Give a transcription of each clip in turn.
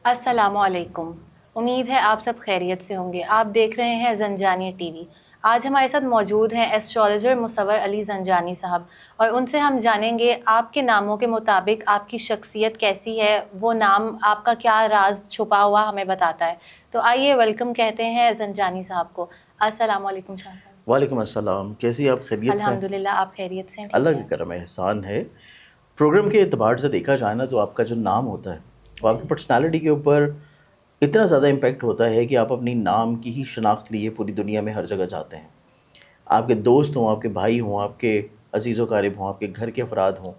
السلام علیکم. امید ہے آپ سب خیریت سے ہوں گے. آپ دیکھ رہے ہیں زنجانی ٹی وی. آج ہمارے ساتھ موجود ہیں ایسٹرالوجر مصور علی زنجانی صاحب، اور ان سے ہم جانیں گے آپ کے ناموں کے مطابق آپ کی شخصیت کیسی ہے، وہ نام آپ کا کیا راز چھپا ہوا ہمیں بتاتا ہے. تو آئیے ویلکم کہتے ہیں زنجانی صاحب کو. السلام علیکم شاہ صاحب. وعلیکم السلام. کیسی آپ؟ خیریت سے؟ الحمدللہ، آپ خیریت سے ہیں؟ اللہ ٹھیک کا ہے کرم احسان ہے. پروگرام کے اعتبار سے دیکھا جائے نا تو آپ کا جو نام ہوتا ہے وہ آپ کی جی پرسنالٹی کے اوپر اتنا زیادہ امپیکٹ ہوتا ہے کہ آپ اپنی نام کی ہی شناخت لیے پوری دنیا میں ہر جگہ جاتے ہیں. آپ کے دوست ہوں، آپ کے بھائی ہوں، آپ کے عزیز و قارب ہوں، آپ کے گھر کے افراد ہوں،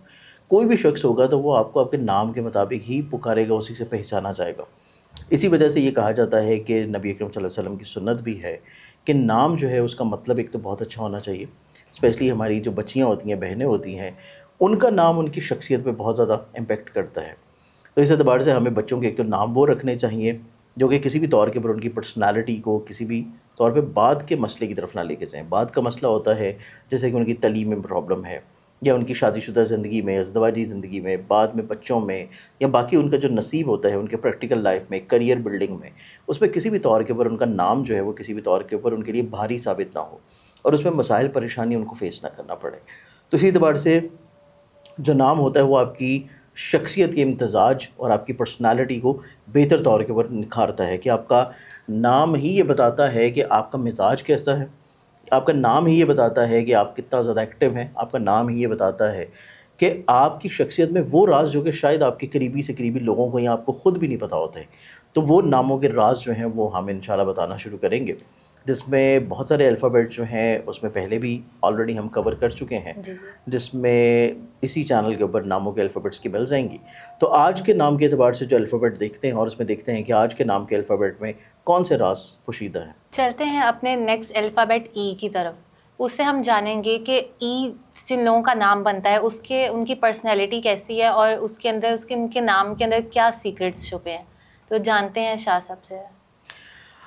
کوئی بھی شخص ہوگا تو وہ آپ کو آپ کے نام کے مطابق ہی پکارے گا، اسی سے پہچانا جائے گا. اسی وجہ سے یہ کہا جاتا ہے کہ نبی اکرم صلی اللہ علیہ وسلم کی سنت بھی ہے کہ نام جو ہے اس کا مطلب ایک تو بہت اچھا ہونا چاہیے. اسپیشلی ہماری جو بچیاں ہوتی ہیں، بہنیں ہوتی ہیں، ان کا نام ان کی شخصیت پہ بہت زیادہ امپیکٹ کرتا ہے. تو اس اعتبار سے ہمیں بچوں کے ایک تو نام وہ رکھنے چاہیے جو کہ کسی بھی طور کے پر ان کی پرسنالٹی کو کسی بھی طور پہ بعد کے مسئلے کی طرف نہ لے کے جائیں. بعد کا مسئلہ ہوتا ہے جیسے کہ ان کی تعلیم میں پرابلم ہے، یا ان کی شادی شدہ زندگی میں، ازدواجی زندگی میں، بعد میں بچوں میں، یا باقی ان کا جو نصیب ہوتا ہے ان کے پریکٹیکل لائف میں، کریئر بلڈنگ میں، اس میں کسی بھی طور کے اوپر ان کا نام جو ہے وہ کسی بھی طور کے اوپر ان کے لیے بھاری ثابت نہ ہو، اور اس میں مسائل پریشانی ان کو فیس نہ کرنا پڑے. تو اسی اعتبار سے جو نام ہوتا ہے وہ آپ کی شخصیت کے امتزاج اور آپ کی پرسنالٹی کو بہتر طور کے اوپر نکھارتا ہے. کہ آپ کا نام ہی یہ بتاتا ہے کہ آپ کا مزاج کیسا ہے، آپ کا نام ہی یہ بتاتا ہے کہ آپ کتنا زیادہ ایکٹیو ہیں، آپ کا نام ہی یہ بتاتا ہے کہ آپ کی شخصیت میں وہ راز جو کہ شاید آپ کے قریبی سے قریبی لوگوں کو یا آپ کو خود بھی نہیں پتہ ہوتے ہیں. تو وہ ناموں کے راز جو ہیں وہ ہم انشاءاللہ بتانا شروع کریں گے، جس میں بہت سارے الفابیٹ جو ہیں اس میں پہلے بھی آلریڈی ہم کور کر چکے ہیں، جی جی. جس میں اسی چینل کے اوپر ناموں کے الفابیٹس کی مل جائیں گی. تو آج کے نام کے اعتبار سے جو الفابیٹ دیکھتے ہیں اور اس میں دیکھتے ہیں کہ آج کے نام کے الفابیٹ میں کون سے راز پوشیدہ ہیں. چلتے ہیں اپنے نیکسٹ الفابیٹ ای کی طرف. اس سے ہم جانیں گے کہ ای جن لوگوں کا نام بنتا ہے ان کی پرسنالٹی کیسی ہے، اور اس کے اندر ان کے نام کے اندر کیا سیکرٹس چھپے ہیں. تو جانتے ہیں شاہ صاحب سے.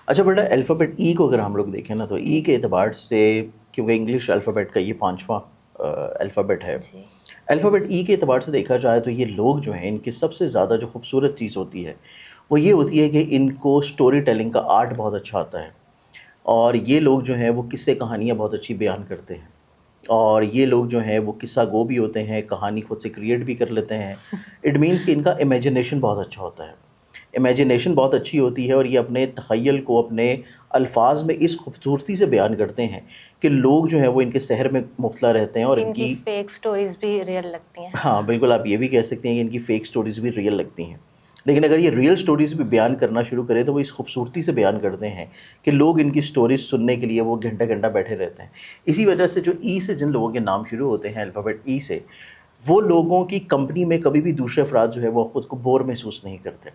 اچھا بیٹا، الفابیٹ ای کو اگر ہم لوگ دیکھیں نا تو ای جی کے اعتبار سے، کیونکہ انگلش الفابیٹ کا یہ 5واں الفابیٹ ہے، جی الفابیٹ ای کے اعتبار سے دیکھا جائے تو یہ لوگ جو ہیں ان کی سب سے زیادہ جو خوبصورت چیز ہوتی ہے وہ یہ ہوتی ہے کہ ان کو سٹوری ٹیلنگ کا آرٹ بہت اچھا آتا ہے. اور یہ لوگ جو ہیں وہ قصے کہانیاں بہت اچھی بیان کرتے ہیں. اور یہ لوگ جو ہیں وہ قصہ گو بھی ہوتے ہیں، کہانی خود سے کریٹ بھی کر لیتے ہیں. اٹ مینس کہ ان کا امیجنیشن بہت اچھا ہوتا ہے، امیجنیشن بہت اچھی ہوتی ہے، اور یہ اپنے تخیل کو اپنے الفاظ میں اس خوبصورتی سے بیان کرتے ہیں کہ لوگ جو ہیں وہ ان کے سحر میں مبتلا رہتے ہیں. اور ان ان کی کی فیک سٹوریز بھی ریئل لگتی ہیں. ہاں بالکل، آپ یہ بھی کہہ سکتے ہیں کہ ان کی فیک سٹوریز بھی ریئل لگتی ہیں. لیکن اگر یہ ریئل سٹوریز بھی بیان کرنا شروع کریں تو وہ اس خوبصورتی سے بیان کرتے ہیں کہ لوگ ان کی سٹوریز سننے کے لیے وہ گھنٹہ گھنٹہ بیٹھے رہتے ہیں. اسی وجہ سے جو ای سے جن لوگوں کے نام شروع ہوتے ہیں الفابیٹ ای سے، وہ لوگوں کی کمپنی میں کبھی بھی دوسرے افراد جو ہے وہ خود کو بور محسوس نہیں کرتے،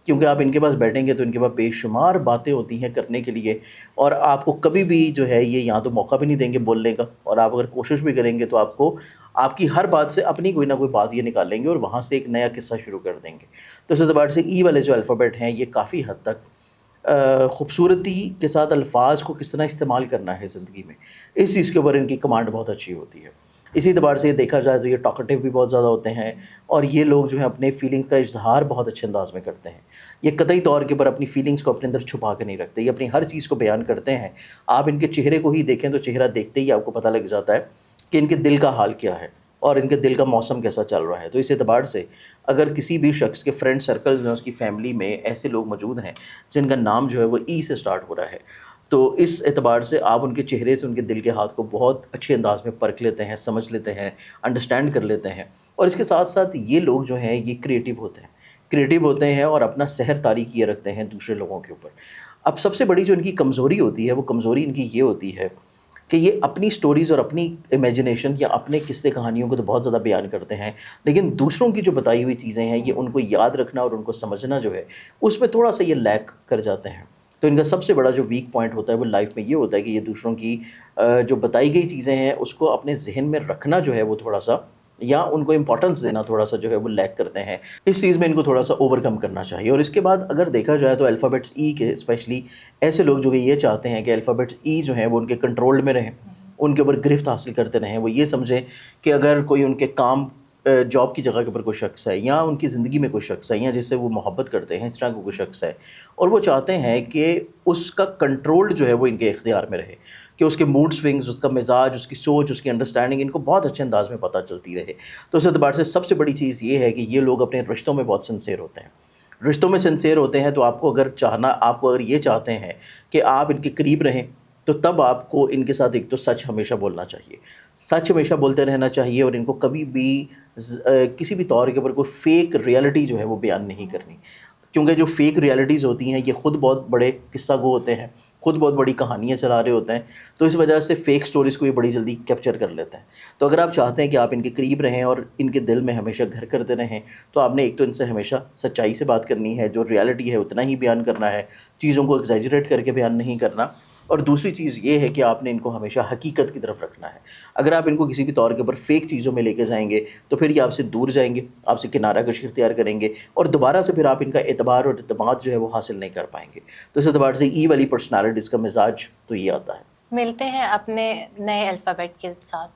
کیونکہ آپ ان کے پاس بیٹھیں گے تو ان کے پاس بے شمار باتیں ہوتی ہیں کرنے کے لیے، اور آپ کو کبھی بھی جو ہے یہ یہاں تو موقع بھی نہیں دیں گے بولنے کا، اور آپ اگر کوشش بھی کریں گے تو آپ کو آپ کی ہر بات سے اپنی کوئی نہ کوئی بات یہ نکال لیں گے اور وہاں سے ایک نیا قصہ شروع کر دیں گے. تو اس اعتبار سے ای والے جو الفابیٹ ہیں یہ کافی حد تک خوبصورتی کے ساتھ الفاظ کو کس طرح استعمال کرنا ہے زندگی میں، اس چیز کے اوپر ان کی کمانڈ بہت اچھی ہوتی ہے. اسی اعتبار سے یہ دیکھا جائے تو یہ ٹاکٹیو بھی بہت زیادہ ہوتے ہیں، اور یہ لوگ جو ہیں اپنے فیلنگ کا اظہار بہت اچھے انداز میں کرتے ہیں. یہ قطعی طور کے اوپر اپنی فیلنگز کو اپنے اندر چھپا کے نہیں رکھتے، یہ اپنی ہر چیز کو بیان کرتے ہیں. آپ ان کے چہرے کو ہی دیکھیں تو چہرہ دیکھتے ہی آپ کو پتہ لگ جاتا ہے کہ ان کے دل کا حال کیا ہے اور ان کے دل کا موسم کیسا چل رہا ہے. تو اس اعتبار سے اگر کسی بھی شخص کے فرینڈ سرکل میں، اس کی فیملی میں ایسے لوگ موجود ہیں جن کا نام جو ہے وہ ای سے سٹارٹ ہو رہا ہے، تو اس اعتبار سے آپ ان کے چہرے سے ان کے دل کے ہاتھ کو بہت اچھے انداز میں پرکھ لیتے ہیں، سمجھ لیتے ہیں، انڈرسٹینڈ کر لیتے ہیں. اور اس کے ساتھ ساتھ یہ لوگ جو ہیں یہ کریٹیو ہوتے ہیں اور اپنا سحر طاری کیے رکھتے ہیں دوسرے لوگوں کے اوپر. اب سب سے بڑی جو ان کی کمزوری ہوتی ہے وہ کمزوری ان کی یہ ہوتی ہے کہ یہ اپنی سٹوریز اور اپنی امیجنیشن یا اپنے قصے کہانیوں کو تو بہت زیادہ بیان کرتے ہیں، لیکن دوسروں کی جو بتائی ہوئی چیزیں ہیں یہ ان کو یاد رکھنا اور ان کو سمجھنا جو ہے اس میں تھوڑا سا یہ لیک کر جاتے ہیں. تو ان کا سب سے بڑا جو ویک پوائنٹ ہوتا ہے وہ لائف میں یہ ہوتا ہے کہ یہ دوسروں کی جو بتائی گئی چیزیں ہیں اس کو اپنے ذہن میں رکھنا جو ہے وہ تھوڑا سا، یا ان کو امپورٹنس دینا تھوڑا سا جو ہے وہ لیک کرتے ہیں. اس چیز میں ان کو تھوڑا سا اوور کم کرنا چاہیے. اور اس کے بعد اگر دیکھا جائے تو الفابیٹس ای کے اسپیشلی ایسے لوگ جو کہ یہ چاہتے ہیں کہ الفابیٹس ای جو ہیں وہ ان کے کنٹرول میں رہیں، ان کے اوپر گرفت حاصل کرتے رہیں. وہ یہ سمجھیں کہ اگر کوئی ان کے کام جاب کی جگہ کے اوپر کوئی شخص ہے یا ان کی زندگی میں کوئی شخص ہے یا جس سے وہ محبت کرتے ہیں اس طرح کا کوئی شخص ہے اور وہ چاہتے ہیں کہ اس کا کنٹرول جو ہے وہ ان کے اختیار میں رہے, کہ اس کے موڈ سوئنگز, اس کا مزاج, اس کی سوچ, اس کی انڈرسٹینڈنگ ان کو بہت اچھے انداز میں پتہ چلتی رہے. تو اس اعتبار سے سب سے بڑی چیز یہ ہے کہ یہ لوگ اپنے رشتوں میں بہت سنسیئر ہوتے ہیں. رشتوں میں سنسیئر ہوتے ہیں تو آپ کو اگر یہ چاہتے ہیں کہ آپ ان کے قریب رہیں تو تب آپ کو ان کے ساتھ ایک تو سچ ہمیشہ بولنا چاہیے, سچ ہمیشہ بولتے رہنا چاہیے, اور ان کو کبھی بھی کسی بھی طور کے اوپر کوئی فیک ریئلٹی جو ہے وہ بیان نہیں کرنی, کیونکہ جو فیک ریئلٹیز ہوتی ہیں یہ خود بہت بڑے قصہ گو ہوتے ہیں, خود بہت بڑی کہانیاں چلا رہے ہوتے ہیں, تو اس وجہ سے فیک سٹوریز کو یہ بڑی جلدی کیپچر کر لیتے ہیں. تو اگر آپ چاہتے ہیں کہ آپ ان کے قریب رہیں اور ان کے دل میں ہمیشہ گھر کرتے رہیں تو آپ نے ایک تو ان سے ہمیشہ سچائی سے بات کرنی ہے, جو ریئلٹی ہے اتنا ہی بیان کرنا ہے, چیزوں کو ایگزیجریٹ کر کے بیان نہیں کرنا. اور دوسری چیز یہ ہے کہ آپ نے ان کو ہمیشہ حقیقت کی طرف رکھنا ہے. اگر آپ ان کو کسی بھی طور کے اوپر فیک چیزوں میں لے کے جائیں گے تو پھر یہ آپ سے دور جائیں گے, آپ سے کنارہ کشی اختیار کریں گے, اور دوبارہ سے پھر آپ ان کا اعتبار اور اعتماد جو ہے وہ حاصل نہیں کر پائیں گے. تو اس اعتبار سے ای والی پرسنالٹیز کا مزاج تو یہ آتا ہے. ملتے ہیں اپنے نئے الفابیٹ کے ساتھ.